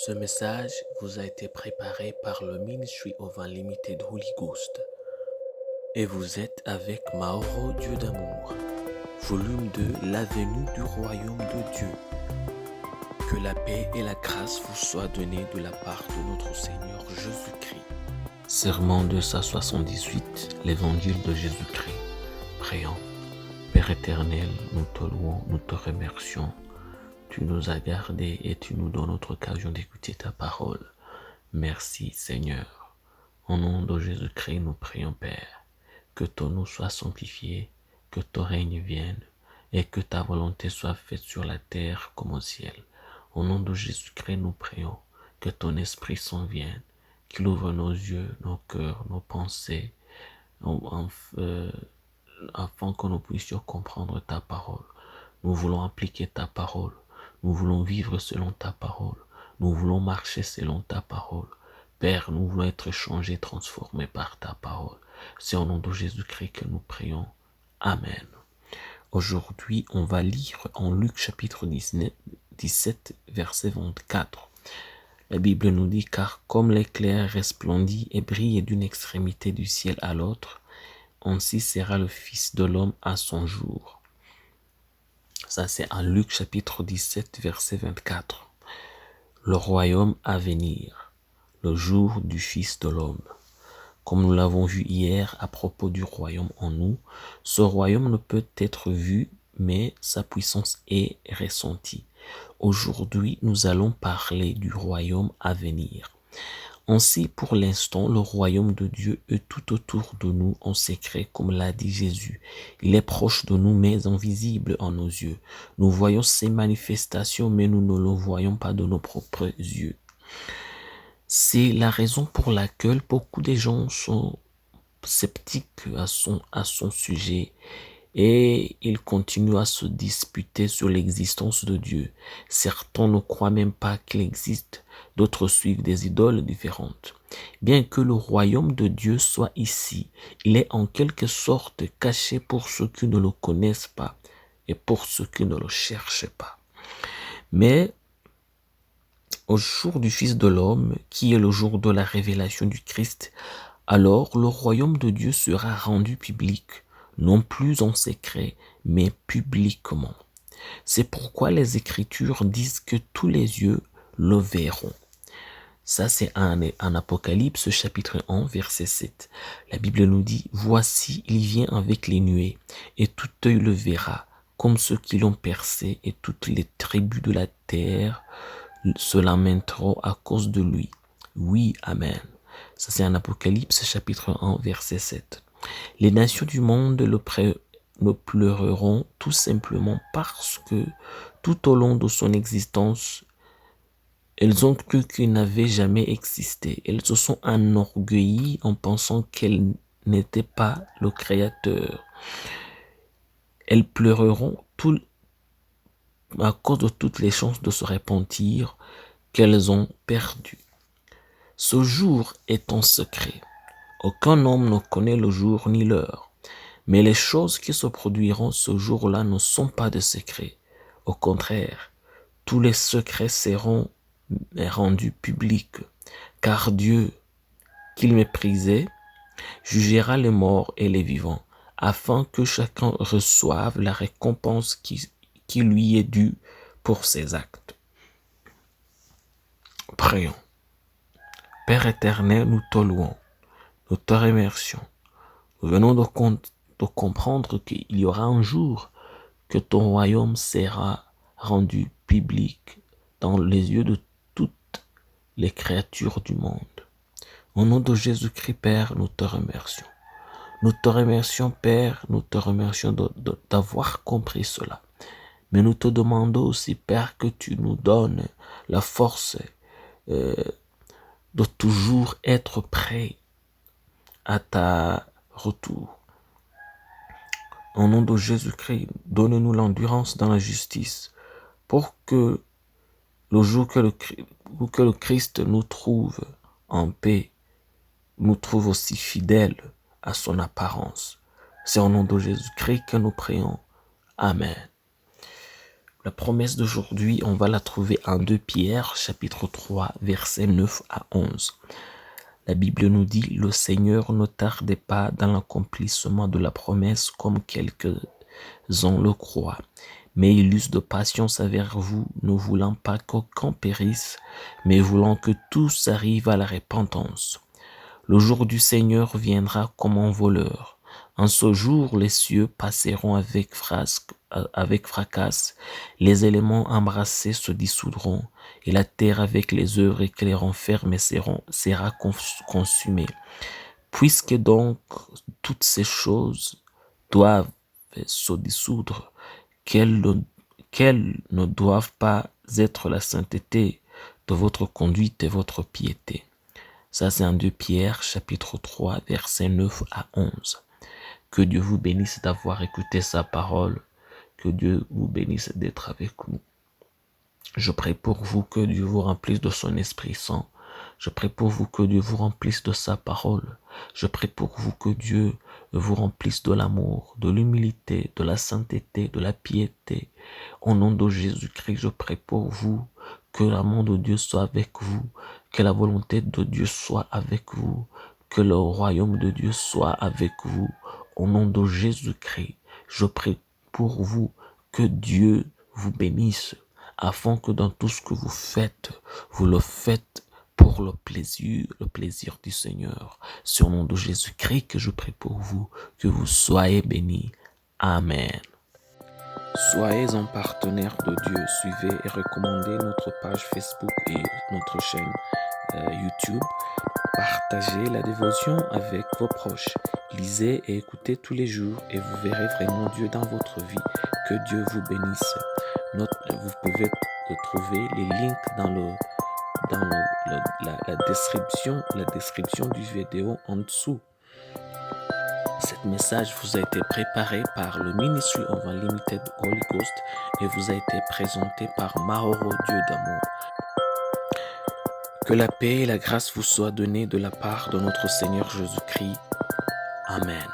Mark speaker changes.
Speaker 1: Ce message vous a été préparé par le Ministry of Unlimited Holy Ghost et vous êtes avec Mauro Dieu d'amour, volume 2, la venue du royaume de Dieu. Que la paix et la grâce vous soient données de la part de notre Seigneur Jésus-Christ. Sermon 278, l'évangile de Jésus-Christ. Prions. Père éternel, nous te louons, nous te remercions. Tu nous as gardés et tu nous donnes notre occasion d'écouter ta parole. Merci Seigneur. Au nom de Jésus-Christ, nous prions Père. Que ton nom soit sanctifié, que ton règne vienne et que ta volonté soit faite sur la terre comme au ciel. Au nom de Jésus-Christ, nous prions que ton Esprit Saint vienne, qu'il ouvre nos yeux, nos cœurs, nos pensées, afin que nous puissions comprendre ta parole. Nous voulons appliquer ta parole. Nous voulons vivre selon ta parole. Nous voulons marcher selon ta parole. Père, nous voulons être changés, transformés par ta parole. C'est au nom de Jésus-Christ que nous prions. Amen. Aujourd'hui, on va lire en Luc chapitre 17, verset 24. La Bible nous dit, car comme l'éclair resplendit et brille d'une extrémité du ciel à l'autre, ainsi sera le Fils de l'homme à son jour. Ça, c'est en Luc chapitre 17, verset 24. Le royaume à venir, le jour du Fils de l'homme. Comme nous l'avons vu hier à propos du royaume en nous, ce royaume ne peut être vu, mais sa puissance est ressentie. Aujourd'hui, nous allons parler du royaume à venir. Ainsi, pour l'instant, le royaume de Dieu est tout autour de nous en secret, comme l'a dit Jésus. Il est proche de nous, mais invisible à nos yeux. Nous voyons ses manifestations, mais nous ne le voyons pas de nos propres yeux. C'est la raison pour laquelle beaucoup de gens sont sceptiques à son sujet et ils continuent à se disputer sur l'existence de Dieu. Certains ne croient même pas qu'il existe, d'autres suivent des idoles différentes. Bien que le royaume de Dieu soit ici, il est en quelque sorte caché pour ceux qui ne le connaissent pas et pour ceux qui ne le cherchent pas. Mais au jour du Fils de l'homme, qui est le jour de la révélation du Christ, alors le royaume de Dieu sera rendu public, non plus en secret, mais publiquement. C'est pourquoi les Écritures disent que tous les yeux le verront. Ça, c'est en Apocalypse, chapitre 1, verset 7. La Bible nous dit, « Voici, il vient avec les nuées, et tout œil le verra, comme ceux qui l'ont percé, et toutes les tribus de la terre se lamenteront à cause de lui. » Oui, Amen. Ça, c'est en Apocalypse, chapitre 1, verset 7. Les nations du monde le pleureront tout simplement parce que tout au long de son existence, elles ont cru qu'il n'avait jamais existé. Elles se sont enorgueillies en pensant qu'elle n'était pas le Créateur. Elles pleureront à cause de toutes les chances de se repentir qu'elles ont perdues. Ce jour est en secret. Aucun homme ne connaît le jour ni l'heure. Mais les choses qui se produiront ce jour-là ne sont pas de secret. Au contraire, tous les secrets seront rendus publics, car Dieu, qu'il méprisait, jugera les morts et les vivants, afin que chacun reçoive la récompense qui lui est due pour ses actes. Prions. Père éternel, nous te louons, nous te remercions. Nous venons de comprendre qu'il y aura un jour que ton royaume sera rendu public dans les yeux de toutes les créatures du monde. Au nom de Jésus-Christ, Père, nous te remercions. Nous te remercions, Père, nous te remercions d'avoir compris cela. Mais nous te demandons aussi, Père, que tu nous donnes la force de toujours être prêt à ta retour. Au nom de Jésus-Christ, donne-nous l'endurance dans la justice pour que le jour que le Christ nous trouve en paix, nous trouve aussi fidèles à son apparence. C'est au nom de Jésus-Christ que nous prions. Amen. La promesse d'aujourd'hui, on va la trouver en 2 Pierre, chapitre 3, versets 9 à 11. La Bible nous dit, le Seigneur ne tardait pas dans l'accomplissement de la promesse comme quelques-uns le croient, mais il use de patience envers vous, ne voulant pas qu'aucun périsse, mais voulant que tous arrivent à la repentance. Le jour du Seigneur viendra comme un voleur. En ce jour, les cieux passeront avec fracas, les éléments embrassés se dissoudront, et la terre avec les œuvres qui les renferment sera consumée. Puisque donc toutes ces choses doivent se dissoudre, quelles ne doivent pas être la sainteté de votre conduite et votre piété. Ça, c'est en 2 Pierre, chapitre 3, versets 9 à 11. Que Dieu vous bénisse d'avoir écouté sa parole. Que Dieu vous bénisse d'être avec nous. Je prie pour vous que Dieu vous remplisse de son Esprit Saint. Je prie pour vous que Dieu vous remplisse de sa parole. Je prie pour vous que Dieu vous remplisse de l'amour, de l'humilité, de la sainteté, de la piété. Au nom de Jésus-Christ, je prie pour vous que l'amour de Dieu soit avec vous, que la volonté de Dieu soit avec vous, que le royaume de Dieu soit avec vous. Au nom de Jésus-Christ, je prie pour vous que Dieu vous bénisse, afin que dans tout ce que vous faites, vous le faites pour le plaisir du Seigneur. C'est au nom de Jésus-Christ que je prie pour vous, que vous soyez bénis. Amen. Soyez un partenaire de Dieu. Suivez et recommandez notre page Facebook et notre chaîne YouTube. Partagez la dévotion avec vos proches. Lisez et écoutez tous les jours et vous verrez vraiment Dieu dans votre vie. Que Dieu vous bénisse. Vous pouvez trouver les links dans la description du vidéo en dessous. Cet message vous a été préparé par le Ministry of Unlimited Holy Ghost et vous a été présenté par Mahoro Dieu d'amour. Que la paix et la grâce vous soient données de la part de notre Seigneur Jésus-Christ. Amen.